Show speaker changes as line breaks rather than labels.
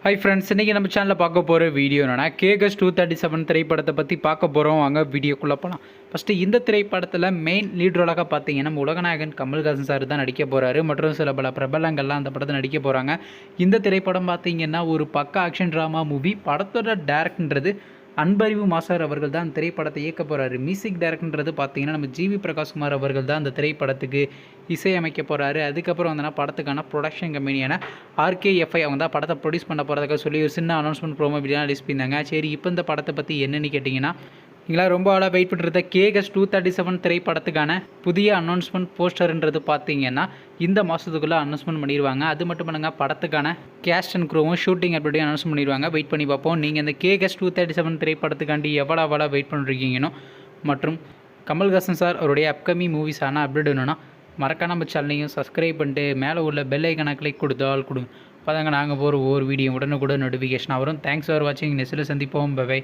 Hi friends, இன்றைக்கி நம்ம சேனலில் பார்க்க போகிற வீடியோ என்னென்னா கேகஸ் 237 திரைப்படத்தை பற்றி பார்க்க போகிறோம். வாங்க வீடியோக்குள்ளே போகலாம். ஃபஸ்ட்டு இந்த திரைப்படத்தில் மெயின் லீட் ரோலாக பார்த்தீங்கன்னா நம்ம உலகநாயகன் கமல்ஹாசன் சார் தான் நடிக்க போகிறாரு. மற்றும் சில பல பிரபலங்கள்லாம் அந்த படத்தை நடிக்க போகிறாங்க. இந்த திரைப்படம் பார்த்தீங்கன்னா ஒரு பக்கா ஆக்ஷன் ட்ராமா மூவி. படத்தோட டேரக்டர்ன்றது அன்பறிவு மாஸ்டர் அவர்கள் தான் திரைப்படத்தை இயக்க போகிறாரு. மியூசிக் டைரக்டர்ன்றது பார்த்தீங்கன்னா நம்ம ஜிவி பிரகாஷ்குமார் அவர்கள் தான் அந்த திரைப்படத்துக்கு இசையமைக்க போகிறாரு. அதுக்கப்புறம் வந்தோன்னா படத்துக்கான ப்ரொடக்ஷன் கம்பெனியான RKFI அவங்க தான் படத்தை ப்ரொடியூஸ் பண்ண போகிறதுக்காக சொல்லி ஒரு சின்ன அனௌன்ஸ்மெண்ட் ப்ரோமோ வீடியோ ரிலீஸ் பண்ணியிருந்தாங்க. சரி, இப்போ இந்த படத்தை பற்றி என்னென்னு கேட்டிங்கன்னா, நீங்களா ரொம்ப ஆளாக வெயிட் பண்ணிருந்த கேகஸ் 237 திரைப்படத்துக்கான புதிய அனௌன்ஸ்மெண்ட் போஸ்டர்ன்றது பார்த்தீங்கன்னா இந்த மாதத்துக்குள்ளே அனௌன்ஸ்மெண்ட் பண்ணிடுவாங்க. அது மட்டும் பண்ணுங்க, படத்துக்கான கேஸ்ட் அண்ட் க்ரூவும் ஷூட்டிங் அப்படியே அனௌன்ஸ் பண்ணிடுவாங்க. வெயிட் பண்ணி பார்ப்போம். நீங்கள் இந்த கேகஸ் 237 திரைப்படத்துக்காண்டி எவ்வளோ வெயிட் பண்ணிருக்கீங்கன்னு மற்றும் கமல்ஹாசன் சார் அவருடைய அப்கமிங் மூவிஸான அப்டேட் வேணும்னா மறக்காம நம்ம சேனலையும் சப்ஸ்கிரைப் பண்ணிட்டு மேலே உள்ள பெல் ஐக்கனை கிளிக் கொடுங்க. அப்போதாங்க நாங்கள் போகிற ஒவ்வொரு வீடியோ உடனுக்குடன் நோட்டிஃபிகேஷன் வரும். தேங்க்ஸ் ஃபார் வாட்சிங். நெக்ஸ்ட்டில் சந்திப்போம். பை.